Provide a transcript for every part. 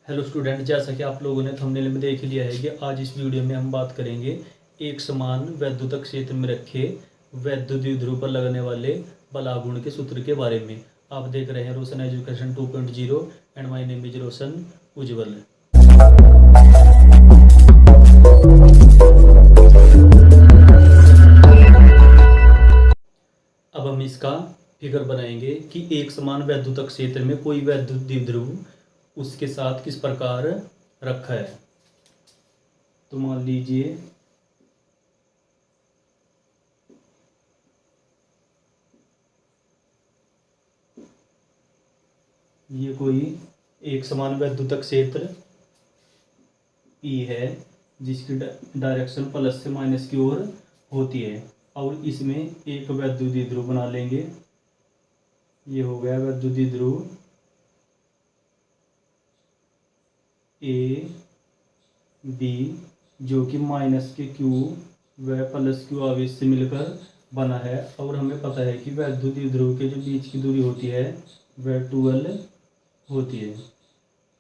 Hello student, जैसा कि आप लोगों ने थंबनेल में देख लिया है कि आज इस वीडियो में हम बात करेंगे एक समान वैद्युत क्षेत्र में रखे वैद्युत द्विध्रुव पर लगने वाले बलागुण के सूत्र के बारे में। आप देख रहे हैं Roshan education 2.0 and my name is Roshan Ujjwal. अब हम इसका फिगर बनाएंगे कि एक समान वैद्युत क्षेत्र में कोई वैद्युत द्विध्रुव उसके साथ किस प्रकार रखा है। तो मान लीजिए ये कोई एक समान वैद्युत क्षेत्र ई है जिसकी डायरेक्शन प्लस से माइनस की ओर होती है और इसमें एक वैद्युत द्विध्रुव बना लेंगे। ये हो गया वैद्युत द्विध्रुव ए बी जो कि माइनस के क्यू व प्लस क्यू आवेश से मिलकर बना है और हमें पता है कि वैद्युत द्विध्रुव के जो बीच की दूरी होती है वह 12 होती है।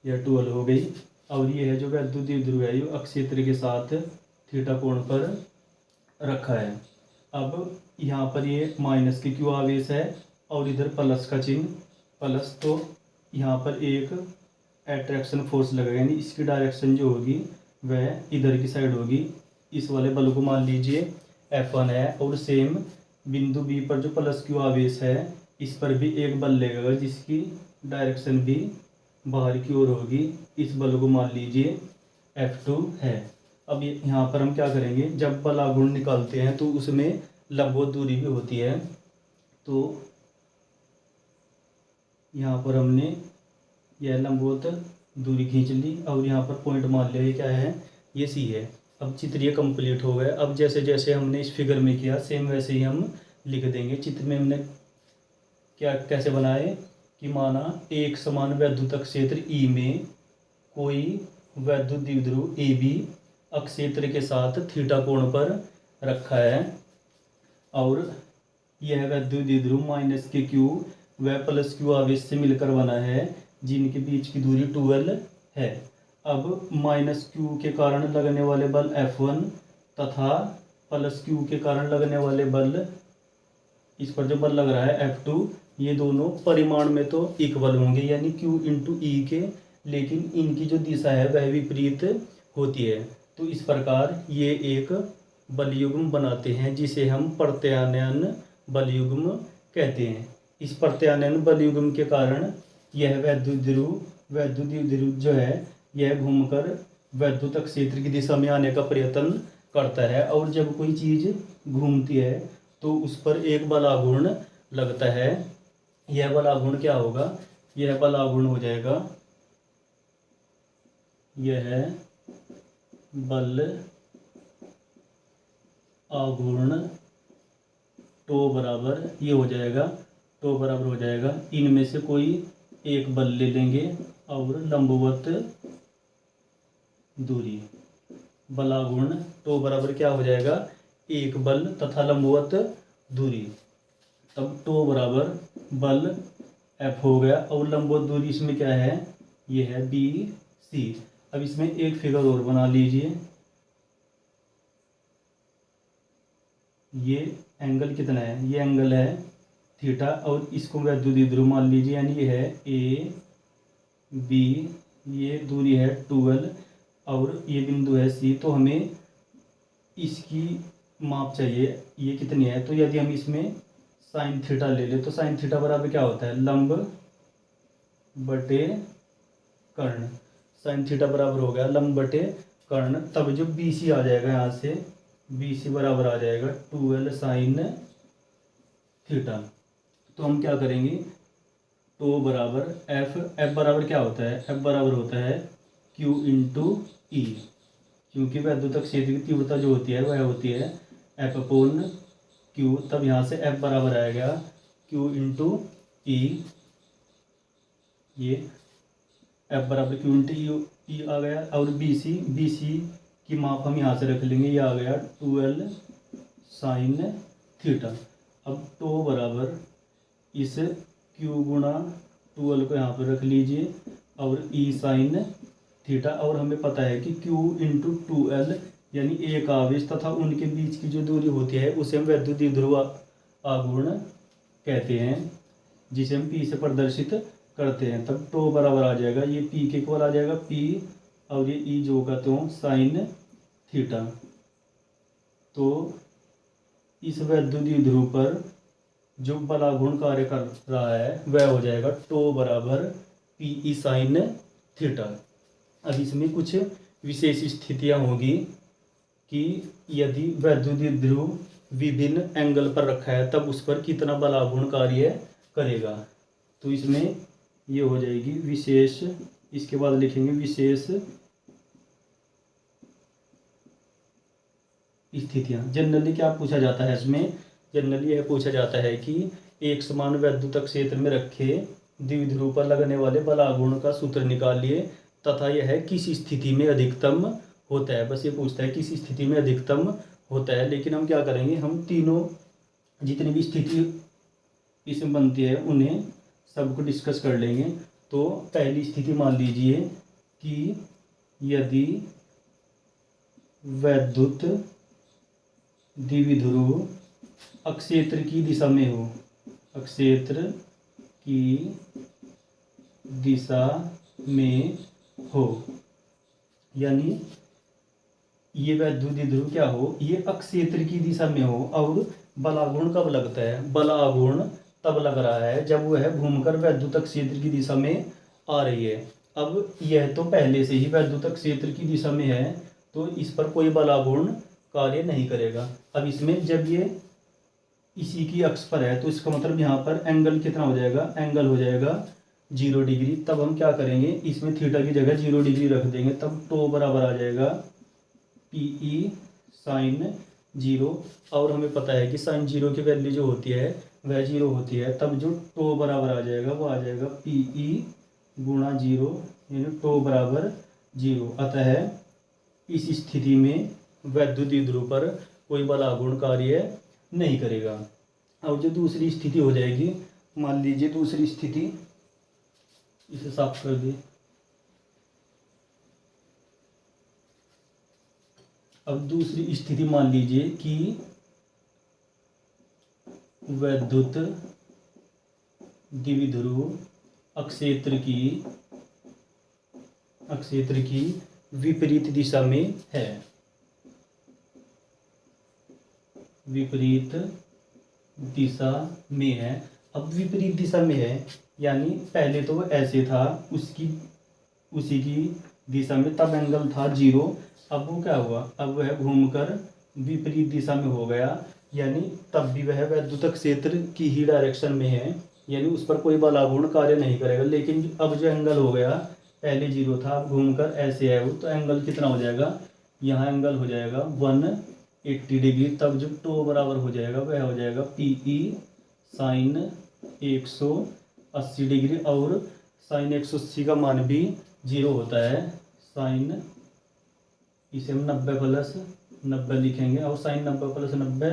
यह 12 हो गई और ये है जो वैद्युत द्विध्रुव है ये अक्षेत्र के साथ थीटा कोण पर रखा है। अब यहाँ पर ये माइनस के क्यू आवेश है और इधर प्लस का चिन्ह प्लस, तो यहाँ पर एक अट्रैक्शन फोर्स लगेगा यानी इसकी डायरेक्शन जो होगी वह इधर की साइड होगी। इस वाले बल को मान लीजिए F1 है और सेम बिंदु B पर जो प्लस क्यू आवेश है इस पर भी एक बल लगेगा जिसकी डायरेक्शन भी बाहर की ओर होगी। इस बल को मान लीजिए F2 है। अब यहाँ पर हम क्या करेंगे, जब बल आघूर्ण निकालते हैं तो उसमें लंबवत दूरी भी होती है। तो यहाँ पर हमने यह लंबवत दूरी खींच ली और यहाँ पर पॉइंट मान लिया। ये क्या है, ये सी है। अब चित्र ये कंप्लीट हो गया। अब जैसे जैसे हमने इस फिगर में किया सेम वैसे ही हम लिख देंगे। चित्र में हमने क्या कैसे बनाए कि माना एक समान वैद्युत क्षेत्र ई में कोई वैद्युत द्विध्रुव ए बी अक्षेत्र के साथ थीटा कोण पर रखा है और यह वैद्युत द्विध्रुव माइनस के क्यू व प्लस क्यू आवेश से मिलकर बना है जिनके बीच की दूरी 12 है। अब माइनस क्यू के कारण लगने वाले बल F1 तथा प्लस क्यू के कारण लगने वाले बल, इस पर जो बल लग रहा है F2, ये दोनों परिमाण में तो इक्वल होंगे यानी Q इंटू ई के, लेकिन इनकी जो दिशा है वह विपरीत होती है। तो इस प्रकार ये एक बलयुग्म बनाते हैं जिसे हम प्रत्यानयन बलयुग्म कहते हैं। इस प्रत्यानयन बलयुग्म के कारण यह वैद्युत द्विध्रुव जो है यह घूमकर वैद्युत क्षेत्र की दिशा में आने का प्रयत्न करता है और जब कोई चीज़ घूमती है तो उस पर एक बल आघूर्ण लगता है। यह बल आघूर्ण क्या होगा, यह बल आघूर्ण हो जाएगा, यह बल आघूर्ण टो बराबर ये हो जाएगा, टो बराबर हो जाएगा इनमें से कोई एक बल ले लेंगे और लंबवत दूरी। बलाघूर्ण टो बराबर क्या हो जाएगा, एक बल तथा लंबवत दूरी। तब टो बराबर बल F हो गया और लंबवत दूरी इसमें क्या है, ये है BC। अब इसमें एक फिगर और बना लीजिए। ये एंगल कितना है, ये एंगल है थीटा और इसको वैद्युत द्विध्रुव मान लीजिए यानी ये है AB, ये दूरी है 12 और ये बिंदु है C। तो हमें इसकी माप चाहिए ये कितनी है। तो यदि हम इसमें साइन थीटा ले ले तो साइन थीटा बराबर क्या होता है, लंब बटे कर्ण। साइन थीटा बराबर हो गया लंब बटे कर्ण। तब जो BC आ जाएगा यहाँ से BC बराबर आ जाएगा 12 साइन थीटा। तो हम क्या करेंगे, तो बराबर F बराबर क्या होता है, F बराबर होता है Q इंटू ई, क्योंकि वैद्युत क्षेत्र की तीव्रता जो होती है वह होती है F अपोन Q। तब यहाँ से F बराबर आएगा Q इंटू ई, ये F बराबर Q इंटू ई आ गया और BC की माप हम यहाँ से रख लेंगे, ये आ गया 12 साइन थीटा। अब टो बराबर इस Q गुणा 12 को यहाँ पर रख लीजिए और E साइन थीटा, और हमें पता है कि Q इंटू 2L यानी एक आवेश तथा उनके बीच की जो दूरी होती है उसे हम वैद्युत द्विध्रुव आघूर्ण कहते हैं, जिसे हम P से प्रदर्शित करते हैं। तब टो बराबर आ जाएगा, ये P के इक्वल आ जाएगा P, और ये E जो होगा तो साइन थीटा। तो इस वैद्युत द्विध्रुव पर जो बलाघूर्ण कार्य कर रहा है वह हो जाएगा टो बराबर PE साइन थीटा। अब इसमें कुछ विशेष स्थितियां होगी कि यदि वैद्युत द्विध्रुव विभिन्न एंगल पर रखा है तब उस पर कितना बलाघूर्ण कार्य करेगा। तो इसमें ये हो जाएगी विशेष, इसके बाद लिखेंगे विशेष स्थितियां। जनरली क्या पूछा जाता है इसमें, जनरली यह पूछा जाता है कि एक समान वैद्युत क्षेत्र में रखे द्विध्रुव पर लगने वाले बलाघूर्ण का सूत्र निकालिए तथा यह किस स्थिति में अधिकतम होता है। बस ये पूछता है किस स्थिति में अधिकतम होता है। लेकिन हम क्या करेंगे, हम तीनों जितनी भी स्थिति इसमें बनती है उन्हें सबको डिस्कस कर लेंगे। तो पहली स्थिति मान लीजिए कि यदि वैद्युत द्विध्रुव अक्षेत्र की दिशा में हो, अक्षेत्र की दिशा में हो, यानी ये वैद्युत द्विध्रुव क्या हो, ये अक्षेत्र की दिशा में हो। और बलाघूर्ण कब लगता है, बलाघूर्ण तब लग रहा है जब वह घूमकर वैद्युत क्षेत्र की दिशा में आ रही है। अब यह तो पहले से ही वैद्युत क्षेत्र की दिशा में है तो इस पर कोई बलाघूर्ण कार्य नहीं करेगा। अब इसमें जब ये इसी की अक्ष पर है तो इसका मतलब यहाँ पर एंगल कितना हो जाएगा, एंगल हो जाएगा 0 डिग्री। तब हम क्या करेंगे, इसमें थीटा की जगह 0 डिग्री रख देंगे, तब टो बराबर आ जाएगा PE साइन 0। और हमें पता है कि साइन 0 की वैल्यू जो होती है वह 0 होती है। तब जो टो बराबर आ जाएगा वो आ जाएगा PE गुणा 0, यानी टो बराबर 0। अतः इस स्थिति में वैद्युत द्विध्रुव पर कोई बलाघूर्ण कार्य नहीं करेगा। और जो दूसरी स्थिति हो जाएगी, मान लीजिए दूसरी स्थिति, इसे साफ कर दिए। अब दूसरी स्थिति मान लीजिए कि वैद्युत द्विध्रुव अक्षेत्र की विपरीत दिशा में है, विपरीत दिशा में है। अब विपरीत दिशा में है यानी पहले तो वह ऐसे था, उसी की दिशा में, तब एंगल था 0। अब वो क्या हुआ, अब वह घूमकर विपरीत दिशा में हो गया, यानी तब भी वह वैद्युत क्षेत्र की ही डायरेक्शन में है, यानी उस पर कोई बलाघूर्ण कार्य नहीं करेगा। लेकिन अब जो एंगल हो गया, पहले 0 था, अब घूमकर ऐसे है वो, तो एंगल कितना हो जाएगा, यहाँ एंगल हो जाएगा 180 डिग्री। तब जो टो बराबर हो जाएगा वह हो जाएगा PE साइन 180 डिग्री। और साइन 180 का मान भी 0 होता है। साइन, इसे हम 90 प्लस 90 लिखेंगे, और साइन 90 प्लस 90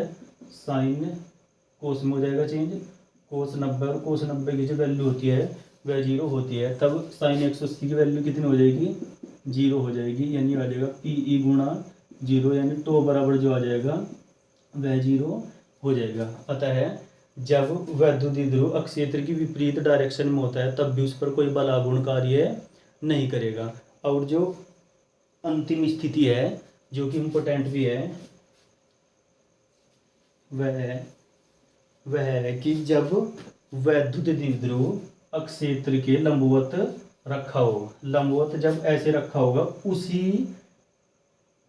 साइन कोस में हो जाएगा चेंज, कोस 90, और कोस 90 की जो वैल्यू होती है वह 0 होती है। तब साइन 180 की वैल्यू कितनी हो जाएगी, 0 हो जाएगी, यानी आ जाएगा PE गुणा 0, यानी टो बराबर जो आ जाएगा वह 0 हो जाएगा। अतः जब वैद्युत द्विध्रुव अक्षेत्र की विपरीत डायरेक्शन में होता है तब भी उस पर कोई बलाघूर्ण कार्य नहीं करेगा। और जो अंतिम स्थिति है जो कि इम्पोर्टेंट भी है, वह है कि जब वैद्युत द्विध्रुव अक्षेत्र के लंबवत रखा हो, लंबवत जब ऐसे रखा होगा उसी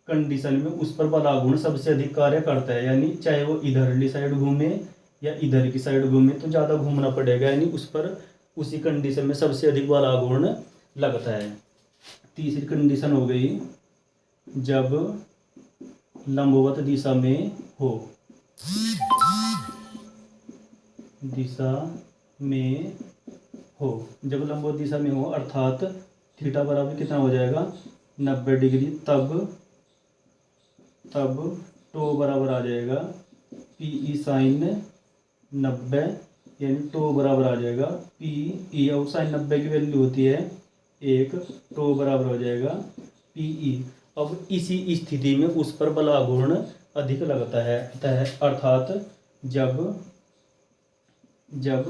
कंडीशन में उस पर बलाघूर्ण सबसे अधिक कार्य करता है। यानी चाहे वो इधरली साइड घूमे या इधर की साइड घूमे तो ज़्यादा घूमना पड़ेगा, यानी उस पर उसी कंडीशन में सबसे अधिक बलाघूर्ण लगता है। तीसरी कंडीशन हो गई जब लंबवत दिशा में हो, दिशा में हो, जब लंबवत दिशा में हो अर्थात थीटा बराबर कितना हो जाएगा 90 डिग्री। तब टो बराबर आ जाएगा PE साइन 90, यानी टो बराबर आ जाएगा PE, और साइन 90 की वैल्यू होती है 1 टो बराबर हो जाएगा PE। अब इसी स्थिति में उस पर बल आघूर्ण अधिक लगता है, अर्थात जब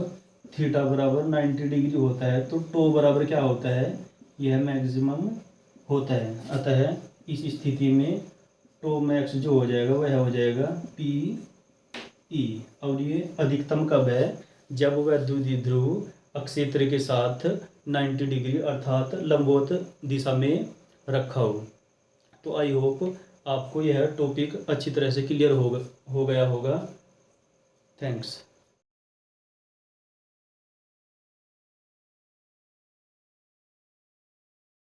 थीटा बराबर 90 डिग्री होता है तो टो बराबर क्या होता है, यह मैक्सिमम होता है। अतः इस स्थिति में टो मैक्स जो हो जाएगा वह हो जाएगा PE। और ये अधिकतम कब है, जब वह द्विध्रुव ध्रुव अक्षेत्र के साथ 90 डिग्री अर्थात लंबवत दिशा में रखा हो। तो आई होप आपको यह टॉपिक अच्छी तरह से क्लियर हो गया होगा। थैंक्स।